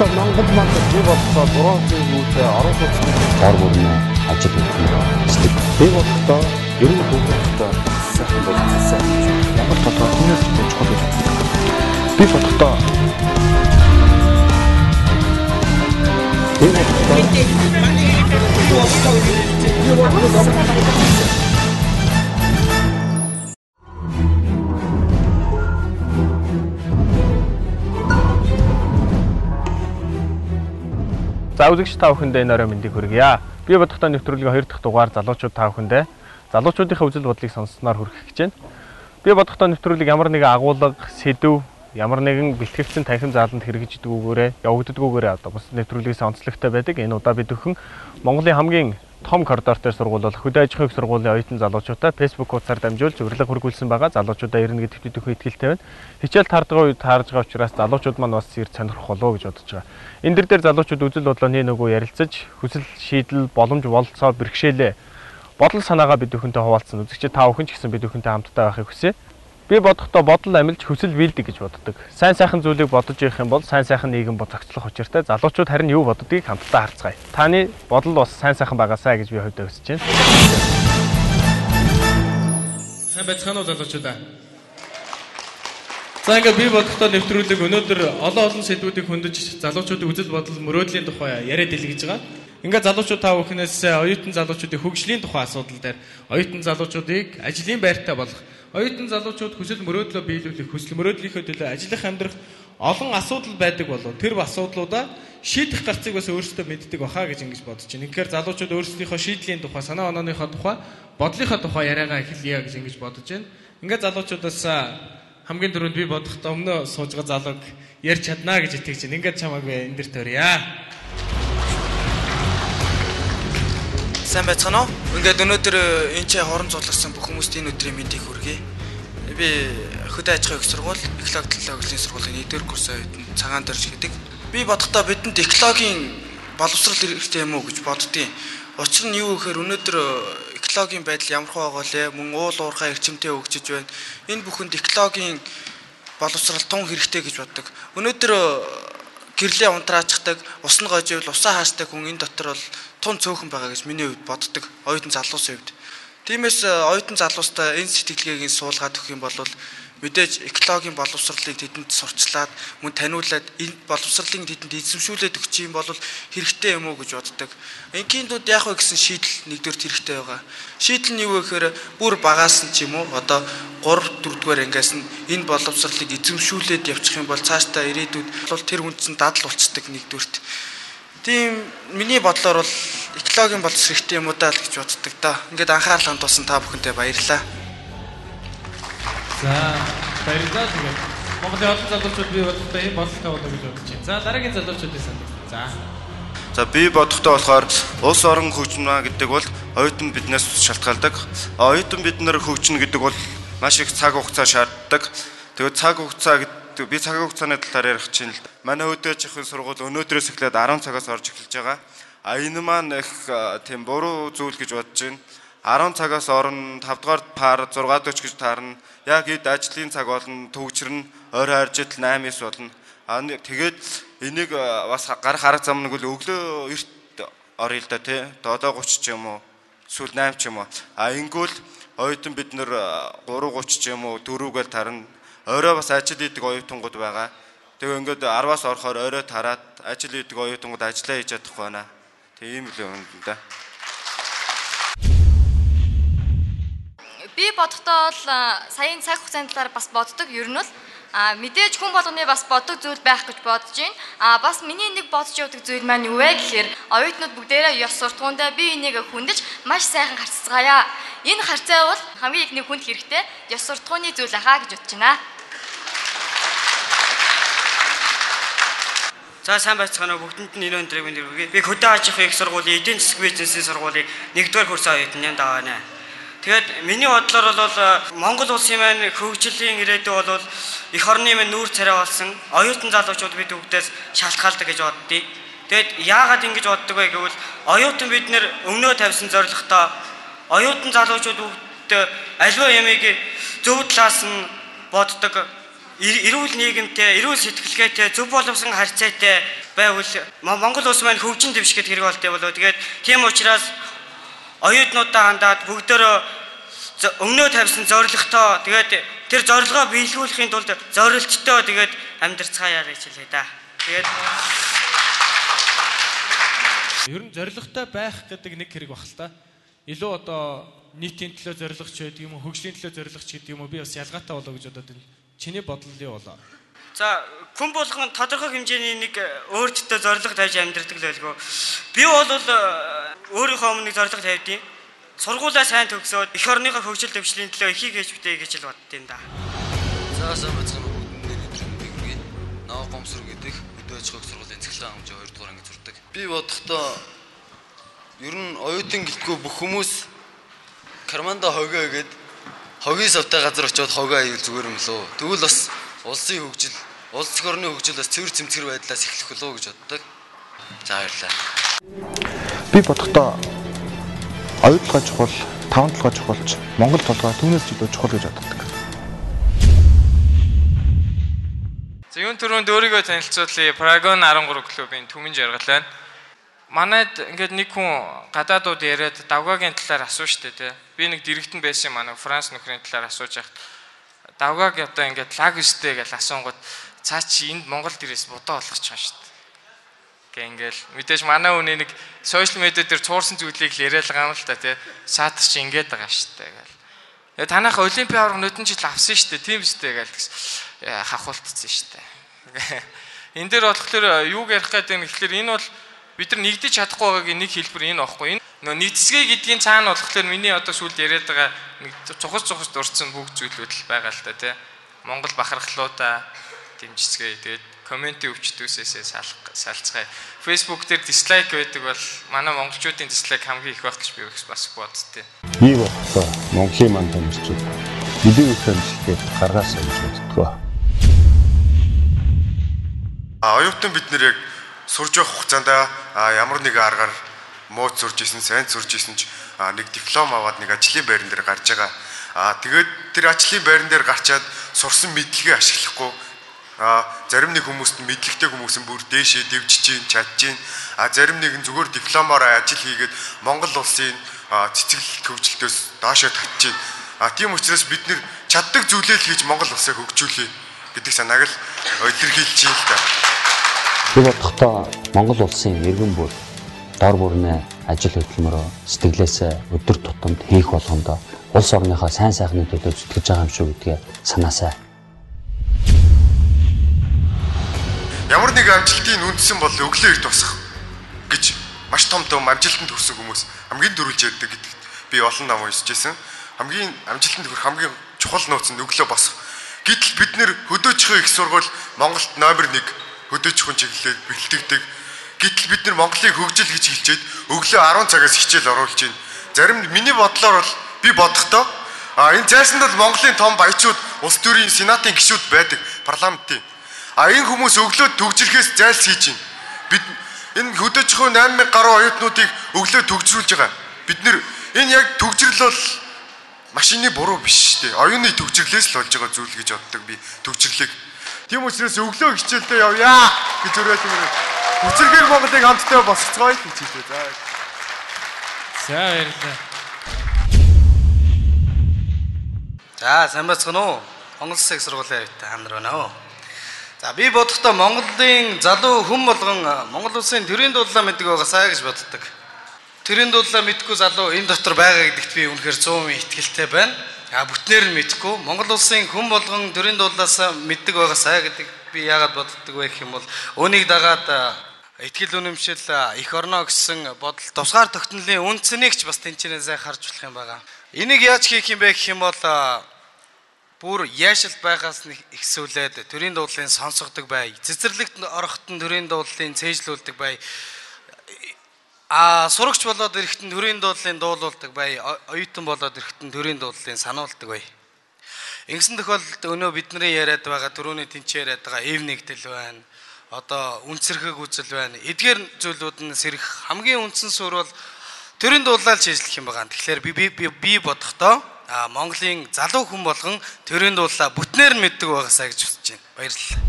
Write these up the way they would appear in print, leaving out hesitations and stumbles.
бодлоготой Монгол манд би бодлогоо 3 жилийнхээ орон сууцны гар бүрнээ ажил хийдэг. Би бодлогоо ерөн хөвгөлтэй сайхан болчихсон. Ямар бодлого хүнээс ч чухал юм. Би бодлогоо За үзэгч та бүхэндээ энэ орой мэндийг хүргье. Би бодохтой нэвтрүүлгийн 2 дахь дугаар залуучууд та бүхэндээ залуучуудынхаа үзэл бодлыг сонссноор хүргэх гэж байна. Би бодохтой нэвтрүүлэг ямар нэгэн агуулга, сэдв, ямар нэгэн бэлтгэгдсэн танхим зааланд хэрэгждэггүйгээрээ явагддаггүйгээрээ одоо бас нэвтрүүлгээс онцлогтой байдаг. Энэ удаа бид өхөн Монголын хамгийн том коридортой сургууль болох Хөдөө аж ахуйн их сургуулийн оюутан залуучуудаа Facebook хуудасаар дамжуулж урилга хүргүүлсэн байгаа. Залуучуудаа ирнэ гэдэгт бид өхөн итгэлтэй байна. Хичээл таардаг үед таарж байгаа учраас залуучууд маань бас ирж сонирхох болов гэж бодож байгаа. Энэ дээр залуучууд үзэл бодлооны нөгөө ярилцаж, хүсэл шийдэл, боломж бололцоо бэрхшээлээ бодол санаагаа бид өхөнтэй хуваалцсан. Үзэгчид та бүхэн ч гэсэн бид өхөнтэй хамтдаа байхыг хүсье. Би бодохдоо бодол амилж хүсэл биелдэг гэж боддог. Сайн сайхан зүйлийг бодож явах юм бол сайн сайхан нийгэм зохицлох учиртай. Залуучууд харин юу боддгийг хамтдаа харцгаая. Таны бодол бас сайн сайхан байгаасаа гэж би хувьдаа хүсэж байна. Сайн байцгаана уу залуучуудаа. За ингээд би бодохдоо нэвтрүүлэг өнөөдөр олон сэдвүүдийг хөндөж залуучуудын үзэл бодол мөрөөдлийн тухай яриад илгээж байгаа. Ингээд залуучууд та бүхнээс оюутан залуучуудын хөгжлийн тухай асуудал дээр оюутан залуучуудыг ажлын байртай болгох, оюутан залуучууд хүсэл мөрөөдлөө биелүүлэх, хүсэл мөрөөдлийнхөө төлөө ажиллах амьдрах олон асуудал байдаг болов. Тэр асуудлуудаа шийдэх гарцыг бас өөрсдөө мэддэг баха гэж ингэж бодож байна. Тэгэхээр залуучууд өөрсдийнхөө шийдлийн тухай, санаа онооныхоо тухай, бодлынхоо тухай яриагаа эхэлье гэж ингэж бодож байна. Ингээд залуучуудаас хамгийн түрүүнд би бодохдоо өмнө сууж байгаа залууг ярьж чаднаа гэж итгэж байна. Ингээд чамайг би энэ дэр төрье. Сайн байцгаана уу? Ингээд өнөөдөр энэ ч хорон зурласан бүх хүмүүст энэ өдрийн мэндийг хүргэе. Би Хөдөө аж ахуйн их сургууль, экологи төлөвлөлийн сургуулийн 1-р курсын оюутан Цагаан Дорж гэдэг. Би бодохдоо бидэнд экологийн боловсрал хэрэгтэй юм уу гэж боддгийн. Учир нь юу гэхээр өнөөдөр экологийн байдал ямар хөө байгаа лээ? Мөн уул уурхай эрчимтэй хөгжиж байна. Энэ бүхэнд экологийн боловсрал тун хэрэгтэй гэж боддог. Өнөөдөр гэрлээ унтраачдаг, ус нь гоживол усаа хаасдаг хүн энэ дотор бол тун цөөхөн байгаа гэж миний хувьд боддог. Оюутан залуусын хувьд. Тиймээс оюутан залуустаа энэ сэтгэлгээг суулгаад өгөх юм бол мэдээж экологийн боловсролыг тэдэнд сурчлаад мөн таниулаад энэ боловсролыг тэдэнд эзэмшүүлээд өгч юм бол хэрэгтэй юм уу гэж боддог. Инкиндүүд яах вэ гэсэн шийдэл нэгдүгээр хэрэгтэй байгаа. Шийдэл нь юу вэ гэхээр бүр багаас нь ч юм уу одоо 3-4-р ангиас нь энэ боловсролыг эзэмшүүлээд явчих юм бол цаашдаа ирээдүйд бол тэр хүн чинь дадал болцдог нэгдүгээрт. Тийм миний бодлоор бол экологийн боловсрол хэрэгтэй юм уу даа л гэж боддог да. Ингээд анхаарал хандуулсан та бүхэнтэй баярлалаа. За баярлалаа тэгээд Монголын олон залуучууд би бодохдоо энэ бодлоготой болоо гэж бодож байна. За дараагийн залуучуудын санал. За би бодохдоо болохоор улс орон хөгжмө гэдэг бол оюутан биднээс шалтгаалдаг. Оюутан бид нар хөгжинө гэдэг бол маш их цаг хугацаа шаарддаг. Тэгээд цаг хугацаа гэдэг би цаг хугацааны талаар ярих чинь л манай Хөдөө аж ахуйн сургууль өнөөдрөөс эхлээд 10 цагаас орж эхэлж байгаа. Энэ маань их тийм буруу зүйл гэж бодож байна. 10 цагаас орно, 5 дугаар пар 6:40 гэж таарна. Яг эд ажлын цаг болно, төгжрөн, орой харжил 8-9 болно. Тэгээд энийг бас гарах арга зам нэг үл өглөө эрт орё л да тий. 7:30 ч юм уу, эсвэл 8 ч юм уу. Ингүүл оюутан бид нэр 3:30 ч юм уу, 4-гээл тарна. Орой бас ажил хийдэг оюутангууд байгаа. Тэгээ ингээд 10-аас орохоор орой тараад ажил хийдэг оюутангууд ажиллаа хийж чадахгүй байна. Тийм л юм да. Би бодохдоо л саяын цаг хугацааны талаар бас боддог. Ер нь бол мэдээж хүн болгоны бас боддог зүйл байх гэж бодож байна. Бас миний нэг бодож явдаг зүйл маань юу вэ гэхээр оюутнууд бүгдээрээ ёс суртахуундаа би энийг хүндэж маш сайхан харцгаая. Энэ харцаа бол хамгийн ихний хүнд хэрэгтэй ёс суртахууны зүйл ахаа гэж бодож байна. За сайн байцгаана уу бүгдэнд нь энэ өндрийг мэнд хүргэе. Би Хөдөө аж ахуйн их сургуулийн эдийн засаг бизнесийн сургуулийн 1-р курсын оюутан юм даа байна. Тэгээд миний бодлоор бол Монгол улсын маань хөгжлийн ирээдүй бол эх орны маань нүүр царай болсон оюутан залуучууд бид бүгдээс шалтгаалдаг гэж боддгийг. Тэгээд яагаад ингэж боддог вэ гэвэл оюутан бид нэр өмнөө тавьсан зорилготой оюутан залуучууд бүгд аливаа ямиг зөв талаас нь боддог. Эрүүл нийгэмтэй, эрүүл сэтгэлгээтэй, зөв боловсон харьцаатай байвал Монгол улс маань хөгжин дэвшгэд хэрэг болтой болоо. Тэгээд тийм учраас оюутнуудаа хандаад бүгдөө өмнөө тавьсан зорилготой тэгээд тэр зорилгоо биелүүлэхийн тулд зорилттой тэгээд амьдрцгаая гэж хэлээ да. Тэгээд ер нь зорилготой байх гэдэг нэг хэрэг баг л та. Илүү одоо нийтийн төлөө зорилгоч гэдэг юм уу, хөгжлийн төлөө зорилгоч гэдэг юм уу, би бас ялгаатай болоо гэж бодоод байна. Чиний бодол нь юу болоо? за хүн болгон тодорхой хэмжээний нэг өөртөө зорилго тавьж амьдрдаг л байлгүй. Би бол өөрийнхөө өмнө зорилго тавьдیں۔ Сургуулаа сайн төгсөөд эх орныхоо хөгжил дэвшлийн төлөө ихийг хийж бүтээ гэж л боддیں۔ Да. За сайн бацхан бүгдний өдрийн бигүргийн наа гомсрог гэдэг хөдөө аж ахуйн сургуулийн цэглэн хамжаа 2 дугаар анги зурдаг. Би бодохдоо ер нь оюутан гэлтгүй бүх хүмүүс карманда хогоо гээд хогийн савтай газар очиод хогоо аял зүгээр юм лөө. Тэгвэл бас улсын хөгжил, улс орны хөгжил бас цэвэр цэмцгэр байдлаас эхлэх болов гэж боддог. За баярлалаа. Би бодохдоо оюутлогоо чухал, таван толгой чухалч, Монгол толгой түүнээс ч илүү чухал гэж боддог. За юун түрүүнд өөрийгөө танилцуулъя. Paragon 13 клубын түмэн жаргал байна. Манайд ингээд нэг хүн гадаадууд яриад давгагийн талаар асуу штэ тий. Би нэг дэрэгтэн байсан манай Франц нөхрийн талаар асууж яхад давгааг одоо ингээд лаг штэ гэж асуунгууд цаа чи энд Монголд ирээс бодоо болгоч байгаа штэ. Гэ ингээл мэдээж манай хүний нэг сошиал медиа дээр цуурсан зүйлийг л яриад байгаа юм л та тий. Саатар чи ингээд байгаа штэ гэл. Танайх олимпийн авраг нүдэн жил авсан штэ тийм штэ гэл хахуултцсан штэ. Энэ дээр болохоор юу ярих гэдэг нь гэхэлэр энэ бол бид нар нэгдэж чадахгүй байгаагийн нэг хэлбэр энэ аахгүй. Энэ нөө нэгдсгээ гэдгийн цаана болохоор миний одоо сүүлд яриад байгаа нэг цухас дурдсан бүх зүйлүүд л байгаа л та тий. Монгол бахархлуудаа дэмжицгээ тэгээд комментийн өвчтөөсөөсөө салцгаая. Facebook дээр дислайк байдаг бол манай монголчуудын дислайк хамгийн их байх гэж би бас боддتي. Би бодлоо Монголын манд амьдчууд бидний хэмжлэгээ гаргаасаа гэж боддгоо. Оюутан бид нэр яг сурж явах хугацаанд ямар нэг аргаар мууц сурж исэн, сайн сурж исэн ч нэг диплом аваад нэг ажлын байран дээр гарч байгаа. Тэгээд тэр ажлын байран дээр гарчаад сурсан мэдлэгээ ашиглахгүй зарим нэг хүмүүст мэдлэгтэй хүмүүс нь бүр дээшээ дэвжиж чинь, чадж чинь. Зарим нэг нь зүгээр дипломоор ажил хийгээд Монгол улсын цэцэглэл хөгжилтөөс доошоо татж чинь. Тийм учраас бид нэр чаддаг зүйлээ л хийж Монгол улсыг хөгжүүлье гэдэг санааг л илэрхийлж чинь л та. Би бодохдоо Монгол улсын иргэн бүр дор бүрнээ ажил хөдөлмөрөөр сэтгэлээсээ өдөр тутамд хийх болгондоо улс орныхоо сайн сайхны төлөө зүтгэж байгаа юм шүү гэдгээ санаасаа. Ямар нэг амжилтын үндсэн бол өглөө эрт босох гэж маш том амжилтанд хүрсэн хүмүүс хамгийн дөрүүлж ярьдаг гэдэгт би олон ном уншиж байсан. Хамгийн амжилтанд хүрэх хамгийн чухал нууц нь өглөө босох. Гэтэл бид нэр хөдөөжихөө их сургууль Монголд номер 1 хөдөөжихөн чиглэлээр бэлтгэдэг. Гэтэл бид нар Монголыг хөгжил гэж хэлчихэд өглөө 10 цагаас хичээл оруулж байна. Зарим миний бодлоор бол би бодохдоо энэ зайсанд бол Монголын том баячууд, улс төрийн сенатын гишүүд байдаг, парламентын. Энэ хүмүүс өглөө төгжрөхөөс зайлс хийж байна. Бид энэ хөдөөжихөө 8000 гаруй оюутнуудыг өглөө төгжрүүлж байгаа. Бид нэр энэ яг төгжрөл бол машины буруу биш шүү дээ. Оюуны төгжрлээс л болж байгаа зүйл гэж боддог би төгжрлийг. Тийм учраас өглөө хичээлдээ явъя гэж өрөөлт юм. Хүчирхэг Монголыг хамтдаа босгоцгоё гэж хэлээ. За баярлалаа. За сайн бацхан уу? Монгол Улсын их сургуулийн хамнар байна уу? За би бодохдоо Монголын залуу хүн болгон Монгол Улсын төрийн дуудлаа мэддэг байгаасаа гэж боддог. Төрийн дуудлаа мэдгүй залуу энэ дотор байгаа гэдэгт би үнэхээр 100% итгэлтэй байна. Бүтнээр нь мэдгүй Монгол Улсын хүн болгон төрийн дуудлаасаа мэддэг байгаасаа гэдэг би яагаад боддог вэ гэх юм бол үүнийг дагаад итгэл үнэмшил их орно гэсэн бодол тусгаар тогтнолын үндсэнийг ч бас тэнцэнээсээ харж болох юм байгаа. Энийг яаж хийх юм бэ гэх юм бол бүр яашилт байгаас ихсүүлээд төрийн дуудлын сонсгодог бай. Цэцэрлэгт орохтон төрийн дуудлын цээжлүүлдэг бай. Сурагч болоод ирэхтэн төрийн дуудлын дуулуулдаг бай. Оюутан болоод ирэхтэн төрийн дуудлын сануулдаг бай. Ингэсэн тохиолдолд өнөө бидний яриад байгаа түрүүний тэнцээ яриад байгаа эв нэгдэл байна. Одоо үнцэрхэг үзэл байна. Эдгээр зүйлүүд нь сэрэх хамгийн үндсэн суурь бол төрийн дуудлал шийдлэх юм байгаа. Тэгэхээр би бодохдоо Монголын залуу хүн болгон төрийн дуудлаа бүтнээр нь мэддэг байгаасаа гэж хүсэж байна. Баярлалаа.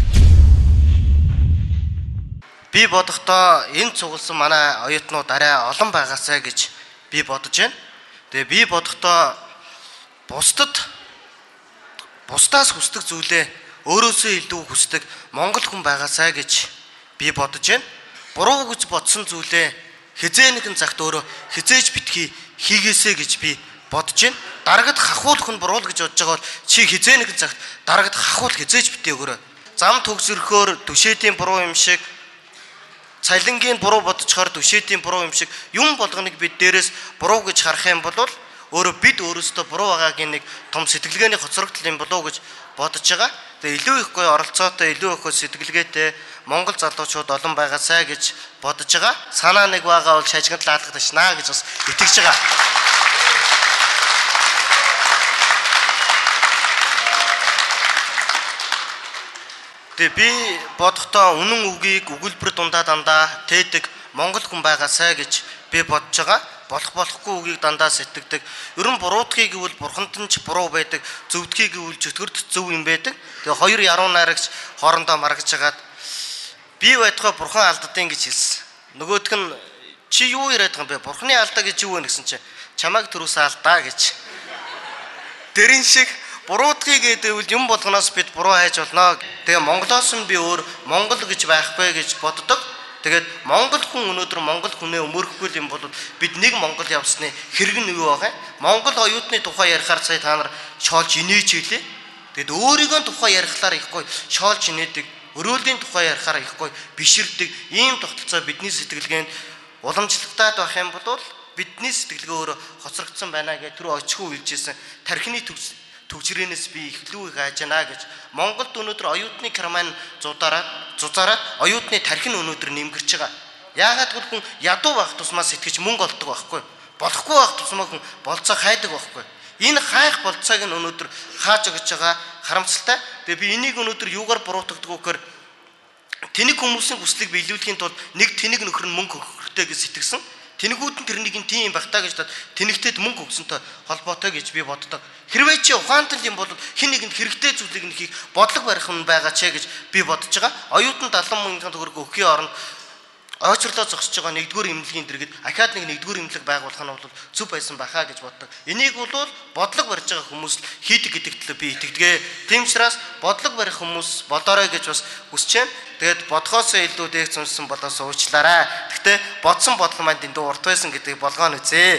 би бодохдоо энэ цугласан манай оюутнууд арай олон байгаасаа гэж би бодож байна. Тэгээ би бодохдоо бусдаас хүсдэг зүйлээ өөрөөсөө илүү хүсдэг Монгол хүн байгаасаа гэж би бодож байна. Буруу гэж бодсон зүйлээ хизээ нэгэн цагт өөрөө хизээж битгий хийгээсэй гэж би бодож байна. Дарагд хахуулах нь буруу гэж бодож байгаа бол чи хизээ нэгэн цагт дарагд хахуул хизээж битээ өгөрөө. Зам төгсөрөхөөр түшээдийн буруу юм шиг, цалингийн буруу бодцохоор түшээдийн буруу юм шиг юм болгоныг бид дээрээс буруу гэж харах юм бол өөрөө бид өөрөөсөө буруу байгаагийн нэг том сэтгэлгээний хоцрогдол юм болов уу гэж бодож байгаа. Тэгээ илүү их гоё оролцоотой, илүү их сэтгэлгээтэй Монгол залуучууд олон байгаасай гэж бодож байгаа. Санаа нэг байгаа бол шажигт лаалгах ташнаа гэж бас итгэж байгаа. Тэгээ би бодохдоо үнэн үгийг өгүүлбэр дундаа дандаа тээдэг Монгол хүн байгаасай гэж би бодож байгаа. Болохгүй үгийг дандаа сэтгэдэг. Ер нь буруудахыг гэвэл бурханд нь ч буруу байдаг, зөвдөхийг гэвэл чөтгөрт зөв юм байдаг. Тэгээ хоёр яруу найрагч хоорондоо маргаж хагаад би байтугай бурхан алддیں۔ Гэж хэлсэн. Нөгөөдг нь чи юу яриад байгаа юм бэ? Бурханы алдаа гэж юу вэ гэсэн чи чамайг төрөөсөө алдаа гэж. Тэрэн шиг буруудахыг гэвэл юм болгоноос бид буруу хайж болно. Тэгээ Монголоос нь би өөр Монгол гэж байхгүй гэж боддог. Тэгээд Монгол хүн өнөөдөр Монгол хүнээ өмөрөхгүй юм бол бид нэг Монгол явсны хэрэг нь юу байгаа? Монгол оюутны тухай ярихаар сая та нар шоолж инээж хэлээ. Тэгэд өөрийнхөө тухай ярихлаар ихгүй шоолж инээдэг, өрөөлийн тухай ярихаар ихгүй биширдэг ийм тогтолцоо бидний сэтгэлгээнд уламжлалтад байх юм бол бидний сэтгэлгээ өөрөө хоцрогдсон байна гэж түр очгүй хэлжсэн тархины төгсрэнээс би ихлүү их хайжана гэж Монголд өнөөдөр оюутны карман зузаараад оюутны тархин өнөөдөр нэмгэрч байгаа. Яагаад гэвэл хүн ядуу байх тусмаа сэтгэж мөнгө олдог байхгүй. Болохгүй байх тусмаа хүн болцоо хайдаг байхгүй. Энэ хайх болцоог нь өнөөдөр хааж өгч байгаа харамсалтай. Тэгээ би энийг өнөөдөр юугаар буруутгдаг вөхөр тэнэг хүмүүсийн хүслийг биелүүлэхийн тулд нэг тэнэг нөхөр нь мөнгө өгөхтэй гэж сэтгэсэн. Тэнэгүүд нь тэрнийг нь тийм багтаа гэж тэнэгтэд мөнгө өгсөнтэй холбоотой гэж би боддог. Хэрвээ чи ухаантал юм бол хин нэгэнд хэрэгтэй зүйлийг нь хийх бодлого барих нь байгаа ч гэж би бодож байгаа. Оюутан 70 мянган төгрөг өгөхийн оронд ойчрлоо зогсож байгаа нэгдүгээр эмнэлгийн дэргэд ахаад нэгдүгээр эмнэлэг байгуулах нь бол зөв байсан байхаа гэж боддог. Энийг бол бодлого барьж байгаа хүмүүс хийдэг гэдэгт би итгэдэг. Тийм учраас бодлого барих хүмүүс бодоорой гэж бас хүсэж байна. Тэгээд бодхоосоо илүү дээх зунсан болоос уучлаарай. Гэхдээ бодсон бодлого маань дэндүү урт байсан гэдгийг болгоно үзье.